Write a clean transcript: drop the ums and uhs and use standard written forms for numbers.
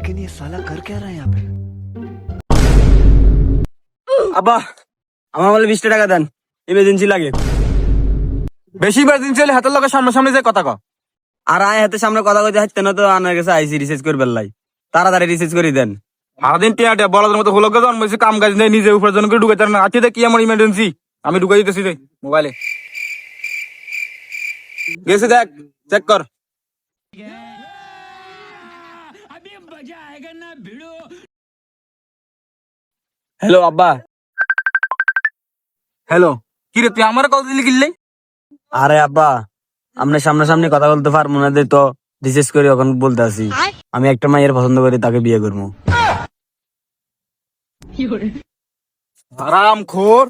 लेकिन ये साला कर क्या रहा है यहाँ पे? আব্বা আমার বলে 20 টাকা দেন, ইমার্জেন্সি লাগে। বেশি ইমার্জেন্সি হলে হাতের লোকের সামনে যে কথা কও। আর আয় হাতে সামনে কথা কইতে হাঁটতে না তো আনার কাছে আইসি রিসার্চ করে বেললাই, তাড়াতাড়ি রিসার্চ করে দেন। সারাদিন টিয়া বলাদের মতো হলো জন্মেছি, কাম কাজ নেই, নিজে উপার্জন করে ঢুকে না। আজকে কি আমার ইমার্জেন্সি, আমি ঢুকে দিতেছি রে মোবাইলে। গেছে দেখ, চেক কর। হ্যালো আব্বা। হ্যালো, কি রে তুই আমার কল দিলি কিনলে? আরে আব্বা আমরা সামনাসামনি কথা বলতে পারবো না, তো রিসার্চ করে এখন বলতে আসি আমি একটা মাইয়ের পছন্দ করি, তাকে বিয়ে করবো। হারাম খোর।